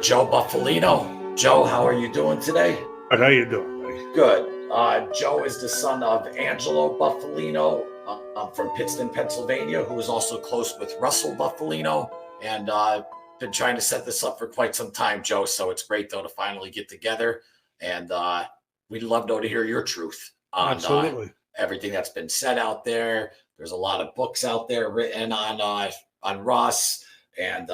Joe Bufalino. Joe, how are you doing today? But how you doing, buddy? Good. Joe is the son of Angelo Bufalino from Pittston, Pennsylvania, who is also close with Russell Bufalino. And been trying to set this up for quite some time, Joe. So it's great, though, to finally get together. And we'd love, though, to hear your truth on Absolutely. Everything that's been said out there. There's a lot of books out there written on Russ. And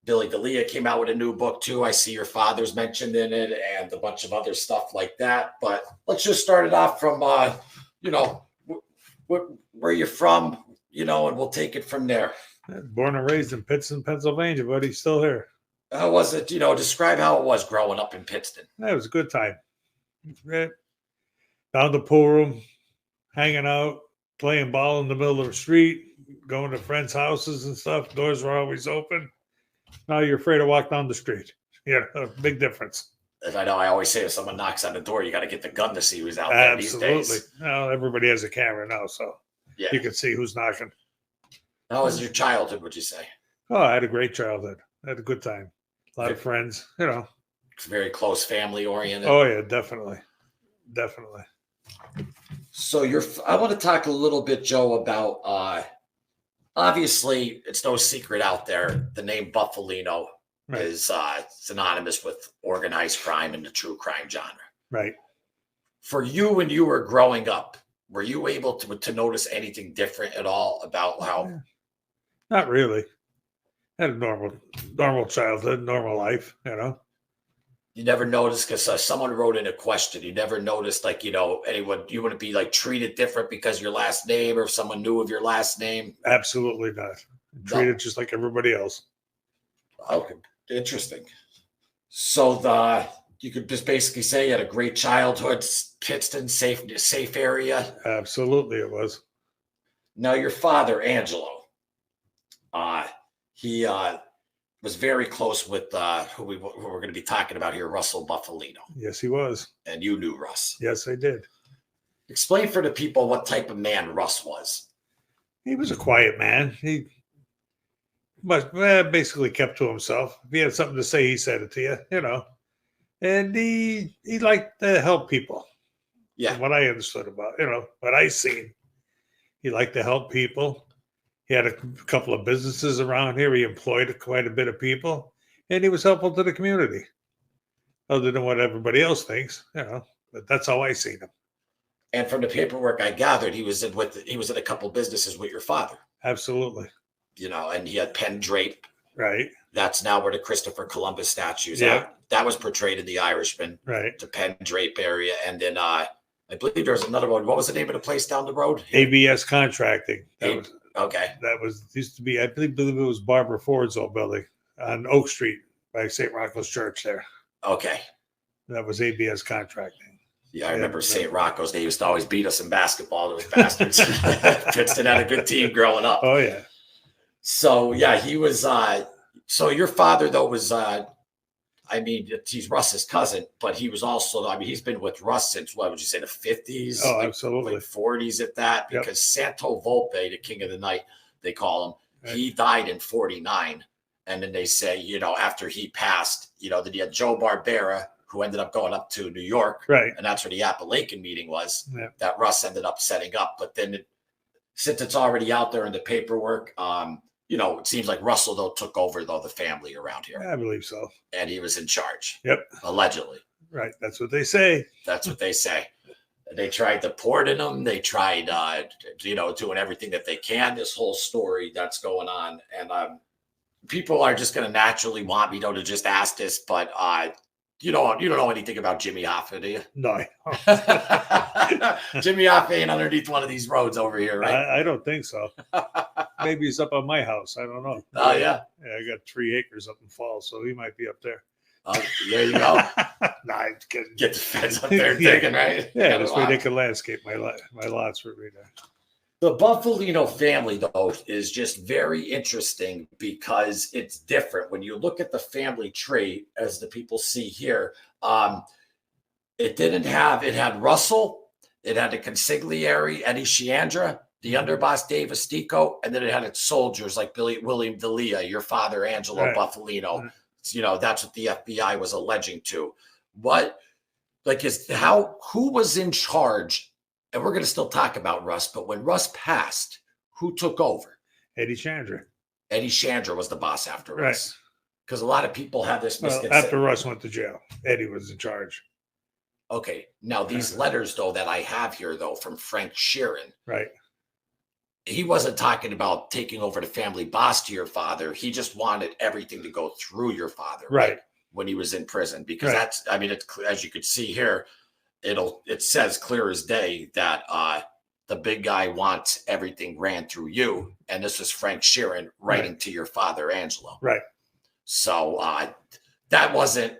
Billy D'Elia came out with a new book, too. I see your father's mentioned in it and a bunch of other stuff like that. But let's just start it off from, where you're from, and we'll take it from there. Born and raised in Pittston, Pennsylvania, but he's still here. How was it? Describe how it was growing up in Pittston. That was a good time. Down the pool room, hanging out, playing ball in the middle of the street, going to friends' houses and stuff. Doors were always open. Now you're afraid to walk down the street. A big difference. As I know, I always say if someone knocks on the door, you got to get the gun to see who's out there these days. Absolutely. Now everybody has a camera now, so you can see who's knocking. How was your childhood, would you say? Oh, I had a great childhood. I had a good time. A lot of friends, It's very close family oriented. Oh, yeah, definitely. Definitely. So I want to talk a little bit, Joe, about obviously it's no secret out there. The name Bufalino is synonymous with organized crime and the true crime genre. Right. For you, when you were growing up, were you able to notice anything different at all about how? Yeah. Not really. Had a normal childhood, normal life, You never noticed, because someone wrote in a question, you never noticed, anyone, you wouldn't be treated different because your last name, or if someone knew of your last name? Absolutely not. Treated just like everybody else. Okay, interesting. So you could just basically say you had a great childhood, Pittston, safe area. Absolutely, it was. Now your father, Angelo, he was very close with who we're going to be talking about here, Russell Bufalino. Yes, he was. And you knew Russ. Yes, I did. Explain for the people what type of man Russ was. He was a quiet man. He basically kept to himself. If he had something to say, he said it to you, And he liked to help people. Yeah. From what I understood about, what I seen. He liked to help people. He had a couple of businesses around here. He employed quite a bit of people. And he was helpful to the community. Other than what everybody else thinks, But that's how I seen him. And from the paperwork I gathered, he was in a couple businesses with your father. Absolutely. And he had Penn Drape. Right. That's now where the Christopher Columbus statue's at. That was portrayed in The Irishman. Right. The Penn Drape area. And then I believe there's another one. What was the name of the place down the road? ABS Contracting. Okay. That used to be, I believe it was Barbara Ford's old building on Oak Street by St. Rocco's Church there. Okay. That was ABS Contracting. Yeah, I remember St. Rocco's. They used to always beat us in basketball, those bastards. Pittston had a good team growing up. Oh, yeah. So, yeah, he was so your father, though, was he's Russ's cousin, but he was also, he's been with Russ since, what would you say, the 50s? Oh, absolutely. 40s at that, because Santo Volpe, the king of the night, they call him, he died in 49. And then they say, after he passed, then you had Joe Barbera, who ended up going up to New York. Right. And that's where the Appalachian meeting was that Russ ended up setting up. But then since it's already out there in the paperwork, it seems like Russell, though, took over, the family around here. I believe so. And he was in charge. Yep. Allegedly. Right. That's what they say. That's what they say. They tried to pardon him. They tried, doing everything that they can. This whole story that's going on. And people are just going to naturally want me, to just ask this, but you don't know anything about Jimmy Hoffa, do you? No. Jimmy Hoffa ain't underneath one of these roads over here, right? I don't think so. Maybe he's up on my house. I don't know. Oh, yeah? Yeah, I got 3 acres up in Falls, so he might be up there. There you go. Nah, I'm kidding. Get the feds up there digging, right? Yeah, this way they can landscape my lots for me there. The Bufalino family, though, is just very interesting because it's different. When you look at the family tree, as the people see here, it had Russell, it had the consigliere, Eddie Sheandra, the underboss, Dave Estico, and then it had its soldiers like William D'Elia, your father, Angelo Bufalino, that's what the FBI was alleging to. Who was in charge? And we're going to still talk about Russ, but when Russ passed, who took over? Eddie Chandra. Eddie Chandra was the boss after Right. Russ. Because a lot of people have this Well, misconception. after Russ went to jail, Eddie was in charge. Okay. Now, these letters, though, that I have here, though, from Frank Sheeran, Right. he wasn't talking about taking over the family boss to your father. He just wanted everything to go through your father. Right. When he was in prison. Because Right. it's, as you could see here, it says clear as day that the big guy wants everything ran through you. And this was Frank Sheeran writing to your father, Angelo. Right. So that wasn't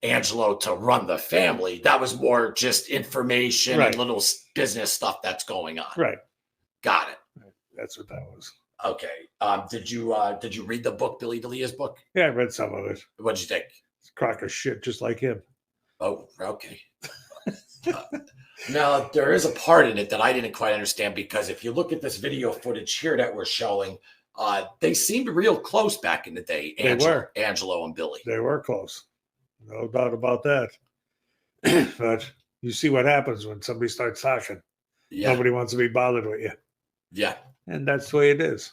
Angelo to run the family. That was more just information and little business stuff that's going on. Right. Got it. Right. That's what that was. Okay. Did you read the book, Billy DeLea's book? Yeah, I read some of it. What'd you think? It's a crock of shit, just like him. Oh, okay. Now, there is a part in it that I didn't quite understand, because if you look at this video footage here that we're showing, they seemed real close back in the day. Angelo and Billy. They were close. No doubt about that. But you see what happens when somebody starts talking. Yeah. Nobody wants to be bothered with you. Yeah. And that's the way it is.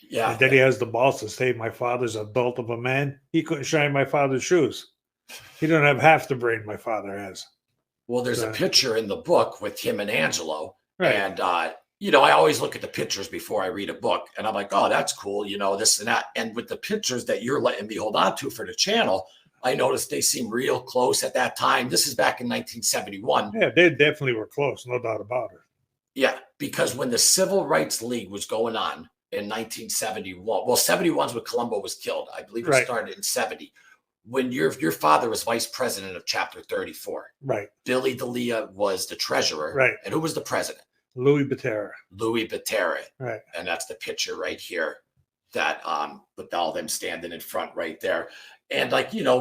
Yeah. And then he has the balls to say, my father's an adult of a man. He couldn't shine my father's shoes. He don't have half the brain my father has. Well, there's a picture in the book with him and Angelo. Right. And, I always look at the pictures before I read a book. And I'm like, oh, that's cool. This and that. And with the pictures that you're letting me hold on to for the channel, I noticed they seem real close at that time. This is back in 1971. Yeah, they definitely were close. No doubt about it. Yeah, because when the Civil Rights League was going on in 1971, well, 71's when Colombo was killed. I believe it started in 70. When your father was vice president of Chapter 34. Right. Billy DeLea was the treasurer. Right. And who was the president? Louis Batera. Right. And that's the picture right here that with all them standing in front right there. And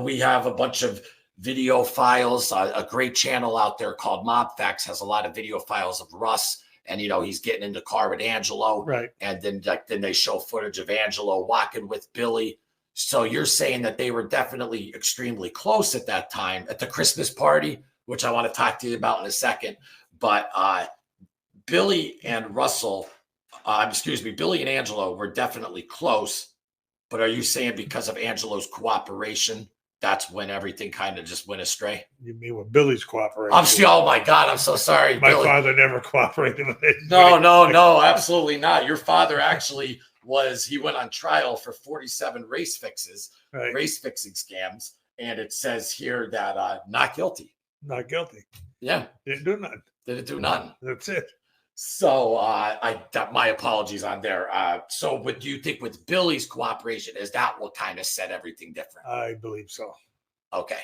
we have a bunch of video files. A great channel out there called Mob Facts has a lot of video files of Russ. And, he's getting in the car with Angelo. Right. And then they show footage of Angelo walking with Billy. So you're saying that they were definitely extremely close at that time at the Christmas party, which I want to talk to you about in a second. But Billy and Angelo were definitely close. But are you saying because of Angelo's cooperation, that's when everything kind of just went astray? You mean with Billy's cooperation? Oh my God, I'm so sorry. My Billy. father never cooperated with it. No, absolutely not. Your father actually he went on trial for 47 race fixing scams. And it says here that not guilty. Not guilty. Yeah. Didn't do nothing. Didn't do nothing. That's it. So my apologies on there. So what do you think with Billy's cooperation, is that what kind of set everything different? I believe so. Okay.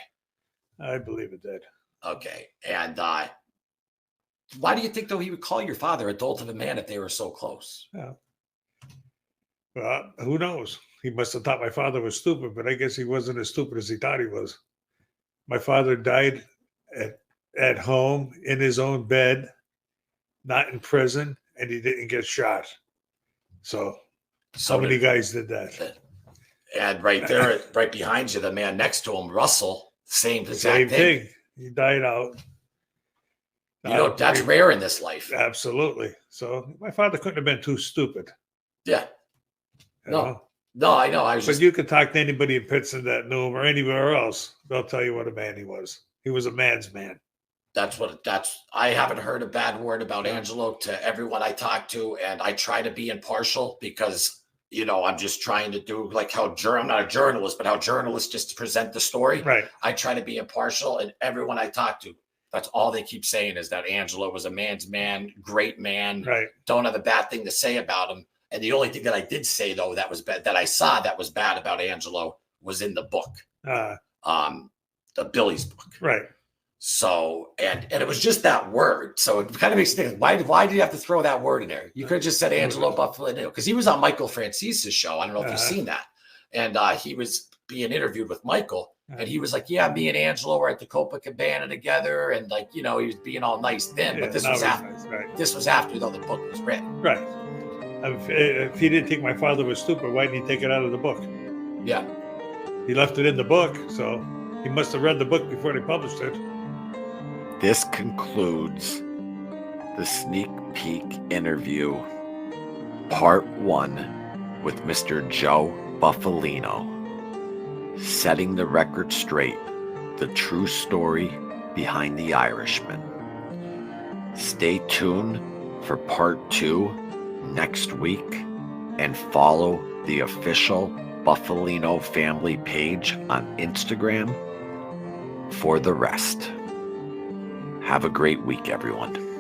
I believe it did. Okay. And why do you think, though, he would call your father adult of a man if they were so close? Yeah. Well, who knows? He must have thought my father was stupid, but I guess he wasn't as stupid as he thought he was. My father died at home in his own bed, not in prison, and he didn't get shot. So how many guys did that? And right there, right behind you, the man next to him, Russell, same thing. He died out. That's rare in this life. Absolutely. So my father couldn't have been too stupid. Yeah. No, I know. But you could talk to anybody in Pittston that knew him or anywhere else. They'll tell you what a man he was. He was a man's man. I haven't heard a bad word about Angelo to everyone I talk to. And I try to be impartial because, I'm just trying to do I'm not a journalist, but how journalists just present the story. Right. I try to be impartial, and everyone I talk to, that's all they keep saying is that Angelo was a man's man, great man. Right. Don't have a bad thing to say about him. And the only thing that I did say, though, that was bad, that I saw that was bad about Angelo was in the book, the Billy's book. Right. So, and it was just that word. So it kind of makes me think, why did you have to throw that word in there? You could have just said Angelo Bufalino, because he was on Michael Francese's show. I don't know if you've seen that. And he was being interviewed with Michael. And he was like, yeah, me and Angelo were at the Copacabana together. And he was being all nice then. But this was after. Nice, right. This was after, though, the book was written. Right. If he didn't think my father was stupid, why didn't he take it out of the book? Yeah. He left it in the book, so he must have read the book before they published it. This concludes the sneak peek interview, part 1, with Mr. Joe Bufalino, setting the record straight, the true story behind the Irishman. Stay tuned for part 2 next week, and follow the official Bufalino family page on Instagram for the rest. Have a great week, everyone.